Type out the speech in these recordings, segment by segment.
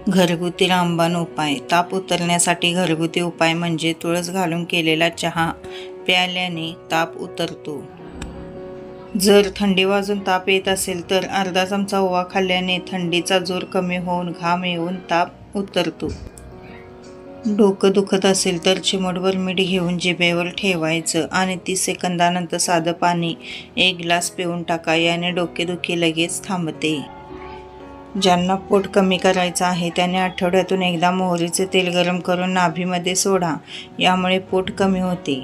घरगुती रामबाण उपाय. ताप उतरण्यासाठी घरगुती उपाय म्हणजे तुळस घालून केलेला चहा प्यायल्याने ताप उतरतो. जर थंडी वाजून ताप येत असेल तर अर्धा चमचा ओवा खाल्ल्याने थंडीचा जोर कमी होऊन घाम येऊन ताप उतरतो. डोकं दुखत असेल तर चिमूटभर मीठ घेऊन जिभेवर ठेवायचं आणि 30 सेकंदानंतर साधं पाणी 1 ग्लास पिऊन टाका. याने डोकेदुखी लगेच थांबते. ज्यांना पोट कमी करायचं आहे त्याने आठवड्यातून एकदा मोहरीचे तेल गरम करून नाभीमध्ये सोडा. यामुळे पोट कमी होते.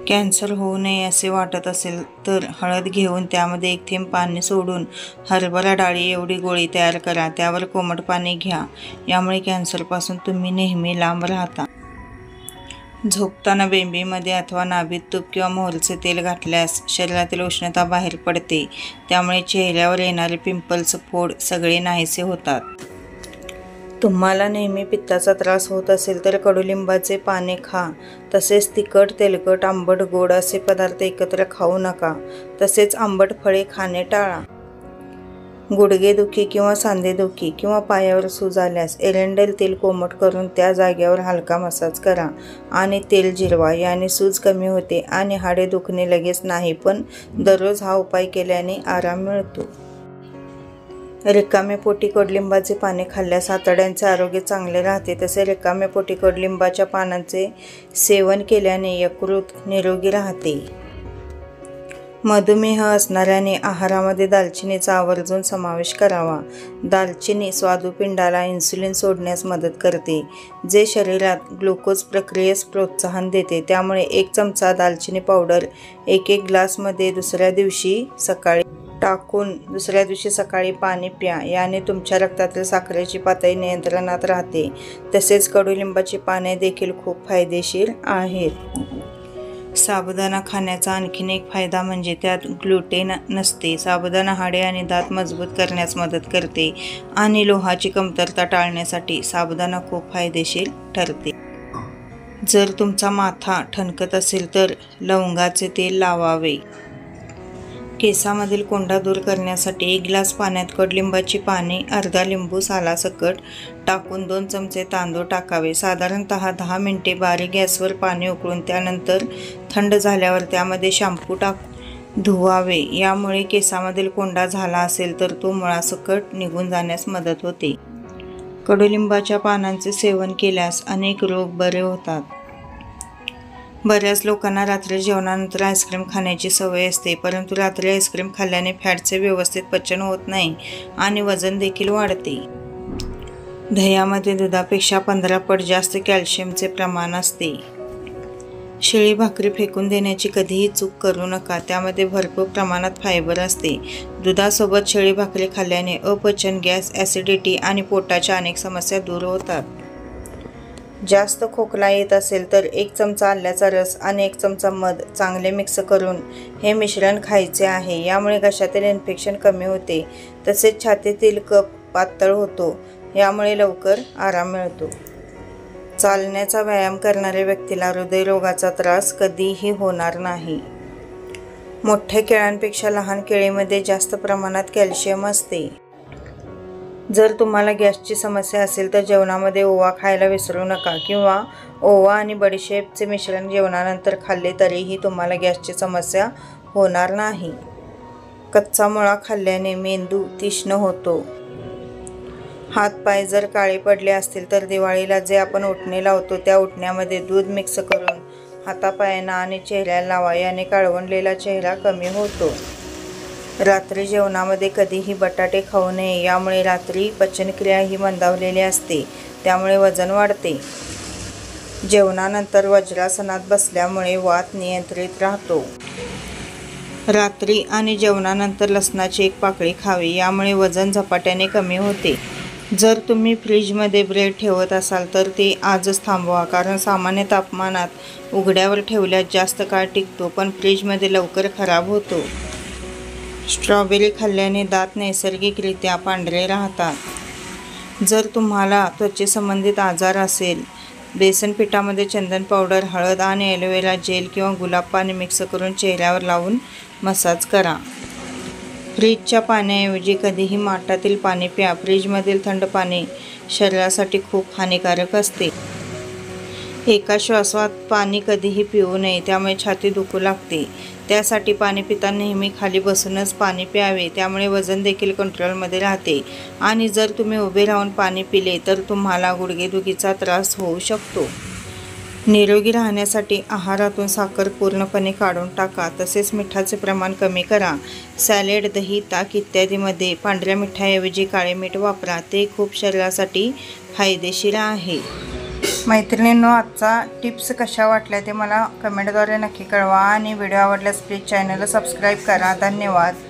कॅन्सर होऊ नये असे वाटत असेल तर हळद घेऊन त्यामध्ये 1 थेंब पाणी सोडून हरभरा डाळी एवढी गोळी तयार करा. त्यावर कोमट पाणी घ्या. यामुळे कॅन्सरपासून तुम्ही नेहमी लांब राहता. झोपताना बेंबीमध्ये अथवा नाभीत तूप किंवा मोहरीचे तेल घातल्यास शरीरातील उष्णता बाहेर पडते. त्यामुळे चेहऱ्यावर येणारे पिंपल्स, फोड सगळे नाहीसे होतात. तुम्हाला नेहमी पित्ताचा त्रास होत असेल तर कडुलिंबाचे पाने खा. तसेच तिखट, तेलकट, आंबट, गोड असे पदार्थ एकत्र खाऊ नका. तसेच आंबट फळे खाणे टाळा. गुडघेदुखी किंवा सांधेदुखी किंवा पायावर सूज आल्यास एरंडेल तेल कोमट करून त्या जागेवर हलका मसाज करा आणि तेल जिरवा. याने सूज कमी होते आणि हाडे दुखणे लगेच नाही, पण दररोज हा उपाय केल्याने आराम मिळतो. रिकाम्या पोटी कडुलिंबाचे पाने खाल्ल्यास आतड्यांचे आरोग्य चांगले राहते. तसे रिकाम्या पोटी कडुलिंबाच्या पानांचे सेवन केल्याने यकृत निरोगी राहते. मधुमेह असणाऱ्याने आहारामध्ये दालचिनीचा आवर्जून समावेश करावा. दालचिनी स्वादुपिंडाला इन्सुलिन सोडण्यास मदत करते, जे शरीरात ग्लुकोज प्रक्रियेस प्रोत्साहन देते. त्यामुळे 1 चमचा दालचिनी पावडर 1 ग्लासमध्ये दुसऱ्या दिवशी सकाळी पाणी प्या. याने तुमच्या रक्तातील साखरेची पातळी नियंत्रणात राहते. तसेच कडुलिंबाची पाने देखील खूप फायदेशीर आहेत. साबुदाणा खाण्याचा आणखीन एक फायदा म्हणजे त्यात ग्लुटेन नसते. साबुदाणा हाडे आणि दात मजबूत करण्यास मदत करते आणि लोहाची कमतरता टाळण्यासाठी साबुदाणा खूप फायदेशीर ठरते. जर तुमचा माथा ठणकत असेल तर लवंगाचे तेल लावावे. केसामधील कोंडा दूर करण्यासाठी 1 ग्लास पाण्यात कडुलिंबाची पाने, अर्धा लिंबू सालासकट टाकून 2 चमचे तांदूळ टाकावे. साधारणतः 10 मिनिटे बारीक गॅसवर पाणी उकळून त्यानंतर थंड झाल्यावर त्यामध्ये शॅम्पू टाकून धुवावे. यामुळे केसामधील कोंडा झाला असेल तर तो मुळासकट निघून जाण्यास मदत होते. कडुलिंबाच्या पानांचे सेवन केल्यास अनेक रोग बरे होतात. बऱ्याच लोकांना रात्री जेवणानंतर आईस्क्रीम खाण्याची सवय असते, परंतु रात्री आईस्क्रीम खाल्ल्याने फॅटचे व्यवस्थित पचन होत नाही आणि वजन देखील वाढते. दह्यामध्ये दुधापेक्षा 15 पट जास्त कॅल्शियमचे प्रमाण असते. शिळी भाकरी फेकून देण्याची कधीही चूक करू नका. त्यामध्ये भरपूर प्रमाणात फायबर असते. दुधासोबत शिळी भाकरी खाल्ल्याने अपचन, गॅस, ॲसिडिटी आणि पोटाच्या अनेक समस्या दूर होतात. जास्त खोकला येत असेल तर 1 चमचा आल्याचा रस आणि 1 चमचा मध चांगले मिक्स करून हे मिश्रण खायचे आहे. यामुळे घशातील इन्फेक्शन कमी होते. तसेच छातीतील कफ पातळ होतो. यामुळे लवकर आराम मिळतो. चालण्याचा व्यायाम करणाऱ्या व्यक्तीला हृदयरोगाचा त्रास कधीही होणार नाही. मोठ्या केळांपेक्षा लहान केळीमध्ये जास्त प्रमाणात कॅल्शियम असते. जर तुम्हाला गॅसची समस्या असेल तर जेवणामध्ये ओवा खायला विसरू नका किंवा ओवा आणि बडीशेपचे मिश्रण जेवणानंतर खाल्ले तरीही तुम्हाला गॅसची समस्या होणार नाही. कच्चा मुळा खाल्ल्याने मेंदू तीक्ष्ण होतो. हात-पाय जर काळे पडले असतील तर दिवाळीला जे आपण उटणे लावतो त्या उटण्यामध्ये दूध मिक्स करून हातापायांना आणि चेहऱ्याला लावा. याने काळवंडलेला चेहरा कमी होतो. रात्री जेवणामध्ये कधीही बटाटे खाऊ नये. यामुळे रात्री पचनक्रिया ही मंदावलेली असते. त्यामुळे वजन वाढते. जेवणानंतर वज्रासनात बसल्यामुळे वात नियंत्रित राहतो. रात्री आणि जेवणानंतर लसणाची 1 पाकळी खावी. यामुळे वजन झपाट्याने कमी होते. जर तुम्ही फ्रीजमध्ये ब्रेड ठेवत असाल तर ते आजच थांबवा, कारण सामान्य तापमानात उघड्यावर ठेवल्यास जास्त काळ टिकतो, पण फ्रीजमध्ये लवकर खराब होतो. स्ट्रॉबेरी खाल्ल्याने दात नैसर्गिकरित्या पांढरे राहतात. जर तुम्हाला त्वचेसंबंधित आजार असेल, बेसन पिठामध्ये चंदन पावडर, हळद आणि ॲलोवेरा जेल किंवा गुलाब पाणी मिक्स करून चेहऱ्यावर लावून मसाज करा. फ्रीजच्या पाण्याऐवजी कधीही माठातील पाणी प्या. फ्रीजमधील थंड पाणी शरीरासाठी खूप हानिकारक असते. एका श्वासात पाणी कधीही पिऊ नये, त्यामुळे छाती दुखू लागते. त्यासाठी पाणी पिताना नेहमी खाली बसूनच पाणी प्यावे, त्यामुळे वजन देखील कंट्रोलमध्ये राहते. आणि जर तुम्ही उभे राहून पाणी पिले तर तुम्हाला गुडघेदुखीचा त्रास होऊ शकतो. निरोगी राहण्यासाठी आहारातून साखर पूर्णपणे काढून टाका. तसेच मिठाचे प्रमाण कमी करा. सॅलेड, दही, ताक इत्यादीमध्ये पांढऱ्या मिठाऐवजी काळे मीठ वापरा. ते खूप शरीरासाठी फायदेशीर आहे. मैत्रिणींनो, आजचा टिप्स कशा वाटल्या ते मला कमेंटद्वारे नक्की कळवा आणि व्हिडिओ आवडल्यास प्लीज चॅनलला सबस्क्राईब करा. धन्यवाद.